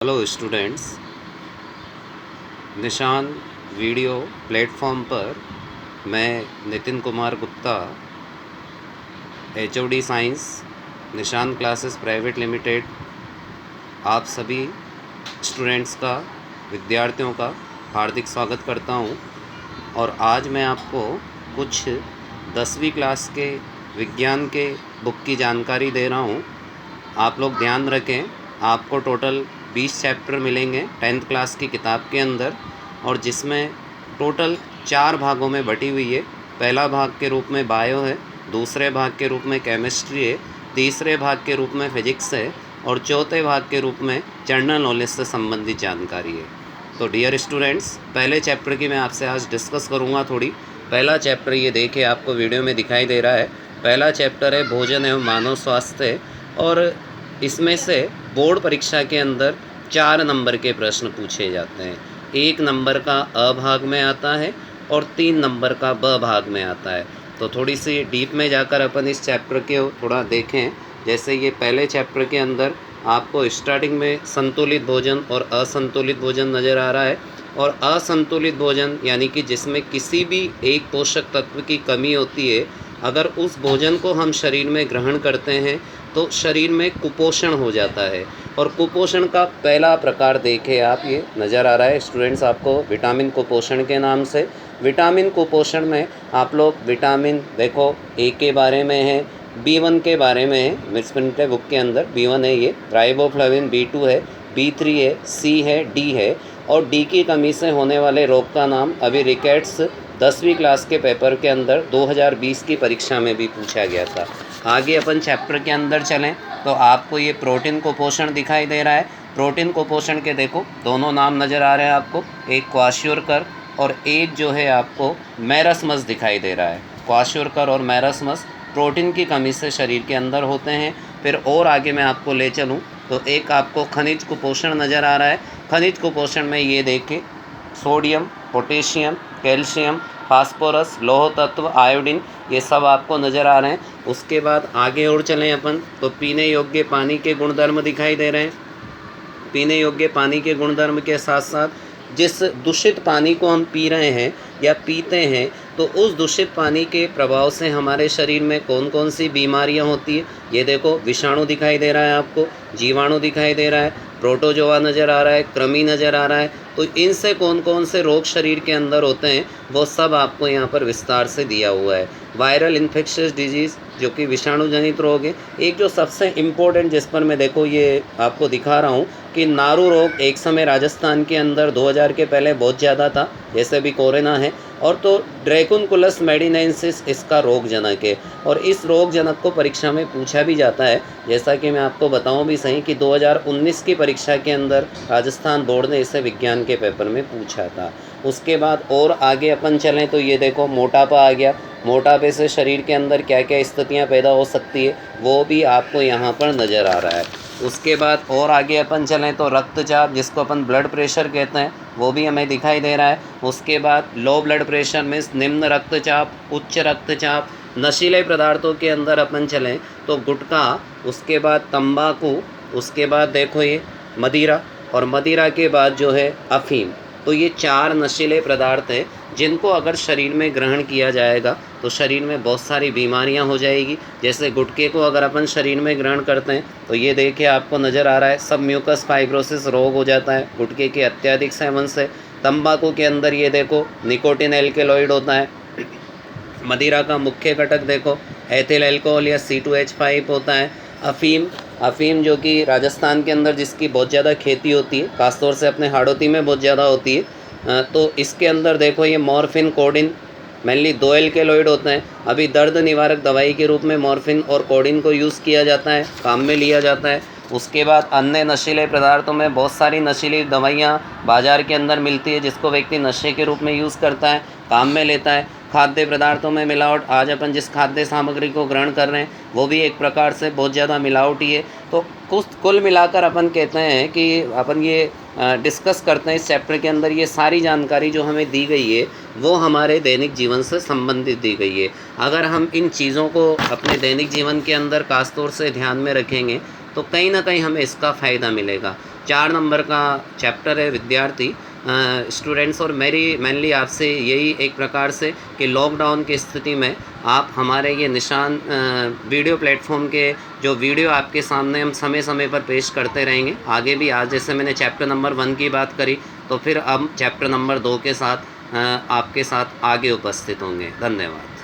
Hello students, निशान video platform पर मैं नितिन कुमार गुप्ता, एचओडी साइंस, निशान क्लासेस प्राइवेट लिमिटेड, आप सभी स्टूडेंट्स का, विद्यार्थियों का हार्दिक स्वागत करता हूं। और आज मैं आपको कुछ 10वीं क्लास के विज्ञान के बुक की जानकारी दे रहा हूं। आप लोग ध्यान रखें, आपको टोटल 20 चैप्टर मिलेंगे 10th क्लास की किताब के अंदर, और जिसमें टोटल 4 भागों में बटी हुई है। पहला भाग के रूप में बायो है, दूसरे भाग के रूप में केमिस्ट्री है, तीसरे भाग के रूप में फिजिक्स है, और चौथे भाग के रूप में जनरल नॉलेज से संबंधित जानकारी है। तो डियर स्टूडेंट्स, पहले चैप्टर की मैं आपसे आज डिस्कस करूँगा थोड़ी। पहला चैप्टर ये देखिए, आपको वीडियो में दिखाई दे रहा है। पहला चैप्टर है भोजन एवं मानव स्वास्थ्य, और इसमें से बोर्ड परीक्षा के अंदर 4 नंबर के प्रश्न पूछे जाते हैं। 1 नंबर का अ भाग में आता है और 3 नंबर का ब भाग में आता है। तो थोड़ी सी डीप में जाकर अपन इस चैप्टर के थोड़ा देखें। जैसे ये पहले चैप्टर के अंदर आपको स्टार्टिंग में संतुलित भोजन और असंतुलित भोजन नज़र आ रहा है। और असंतुलित भोजन यानी कि जिसमें किसी भी एक पोषक तत्व की कमी होती है, अगर उस भोजन को हम शरीर में ग्रहण करते हैं तो शरीर में कुपोषण हो जाता है। और कुपोषण का पहला प्रकार देखें आप, ये नज़र आ रहा है स्टूडेंट्स आपको, विटामिन कुपोषण के नाम से। विटामिन कुपोषण में आप लोग विटामिन देखो, ए के बारे में है, B1 के बारे में है। मिस प्रिंट बुक के अंदर B1 है, ये राइबोफ्लाविन, B2 है, B3 है, C है, D है। और डी की कमी से होने वाले रोग का नाम अभी रिकेट्स 10वीं क्लास के पेपर के अंदर 2020 की परीक्षा में भी पूछा गया था। आगे अपन चैप्टर के अंदर चलें तो आपको ये प्रोटीन कुपोषण दिखाई दे रहा है। प्रोटीन कुपोषण के देखो दोनों नाम नज़र आ रहे हैं आपको, एक क्वाशियोरकर और एक जो है आपको मैरस्मस दिखाई दे रहा है। क्वाशियोरकर और मैरस्मस प्रोटीन की कमी से शरीर के अंदर होते हैं। फिर और आगे मैं आपको ले चलूँ तो एक आपको खनिज कुपोषण नज़र आ रहा है। खनिज कुपोषण में ये देखें, सोडियम, पोटेशियम, कैल्शियम, फास्फोरस, लौह तत्व, आयोडीन, ये सब आपको नज़र आ रहे हैं। उसके बाद आगे और चलें अपन तो पीने योग्य पानी के गुणधर्म दिखाई दे रहे हैं। पीने योग्य पानी के गुणधर्म के साथ साथ जिस दूषित पानी को हम पी रहे हैं या पीते हैं, तो उस दूषित पानी के प्रभाव से हमारे शरीर में कौन कौन सी बीमारियां होती है। ये देखो, विषाणु दिखाई दे रहा है आपको, जीवाणु दिखाई दे रहा है, प्रोटोजोआ नज़र आ रहा है, कृमि नज़र आ रहा है। तो इनसे कौन कौन से रोग शरीर के अंदर होते हैं वो सब आपको यहाँ पर विस्तार से दिया हुआ है। वायरल इन्फेक्शियस डिजीज़ जो कि विषाणु जनित रोग है। एक जो सबसे इम्पोर्टेंट जिस पर मैं देखो ये आपको दिखा रहा हूँ कि नारू रोग एक समय राजस्थान के अंदर 2000 के पहले बहुत ज़्यादा था, जैसे भी कोरोना है। और तो ड्रैकुनकुलस मेडिनेंसिस इसका रोग जनक है, और इस रोग जनक को परीक्षा में पूछा भी जाता है। जैसा कि मैं आपको बताऊं भी सही कि 2019 की परीक्षा के अंदर राजस्थान बोर्ड ने इसे विज्ञान के पेपर में पूछा था। उसके बाद और आगे अपन चलें तो ये देखो, मोटापा आ गया। मोटापे से शरीर के अंदर क्या क्या स्थितियाँ पैदा हो सकती है वो भी आपको यहाँ पर नज़र आ रहा है। उसके बाद और आगे अपन चलें तो रक्तचाप, जिसको अपन ब्लड प्रेशर कहते हैं, वो भी हमें दिखाई दे रहा है। उसके बाद लो ब्लड प्रेशर मीन्स निम्न रक्तचाप, उच्च रक्तचाप। नशीले पदार्थों के अंदर अपन चलें तो गुटखा, उसके बाद तंबाकू, उसके बाद देखो ये मदिरा, और मदिरा के बाद जो है अफीम। तो ये 4 नशीले पदार्थ हैं जिनको अगर शरीर में ग्रहण किया जाएगा तो शरीर में बहुत सारी बीमारियां हो जाएगी। जैसे गुटखे को अगर अपन शरीर में ग्रहण करते हैं तो ये देखिए आपको नज़र आ रहा है, सब म्यूकस फाइब्रोसिस रोग हो जाता है गुटखे के अत्यधिक सेवन से। तंबाकू के अंदर ये देखो निकोटिन एल्केलॉइड होता है। मदिरा का मुख्य घटक देखो एथिल अल्कोहल या C2H5 होता है। अफीम, अफीम जो कि राजस्थान के अंदर जिसकी बहुत ज़्यादा खेती होती है, खासतौर से अपने हाड़ौती में बहुत ज़्यादा होती है, तो इसके अंदर देखो ये मॉर्फिन, कोडिन, मेनली 2 एल्केलॉइड होते हैं। अभी दर्द निवारक दवाई के रूप में मॉर्फिन और कोडिन को यूज़ किया जाता है, काम में लिया जाता है। उसके बाद अन्य नशीले पदार्थों में बहुत सारी नशीली दवाइयाँ बाज़ार के अंदर मिलती है जिसको व्यक्ति नशे के रूप में यूज़ करता है, काम में लेता है। खाद्य पदार्थों में मिलावट, आज अपन जिस खाद्य सामग्री को ग्रहण कर रहे हैं वो भी एक प्रकार से बहुत ज़्यादा मिलावटी है। तो कुल मिलाकर अपन कहते हैं कि अपन ये डिस्कस करते हैं इस चैप्टर के अंदर, ये सारी जानकारी जो हमें दी गई है वो हमारे दैनिक जीवन से संबंधित दी गई है। अगर हम इन चीज़ों को अपने दैनिक जीवन के अंदर खासतौर से ध्यान में रखेंगे तो कहीं ना कहीं हमें इसका फ़ायदा मिलेगा। 4 नंबर का चैप्टर है विद्यार्थी। स्टूडेंट्स और मेरी मेनली आपसे यही एक प्रकार से कि लॉकडाउन की स्थिति में आप हमारे ये निशान वीडियो प्लेटफॉर्म के जो वीडियो आपके सामने हम समय समय पर पेश करते रहेंगे आगे भी। आज जैसे मैंने चैप्टर नंबर 1 की बात करी, तो फिर हम चैप्टर नंबर 2 के साथ आपके साथ आगे उपस्थित होंगे। धन्यवाद।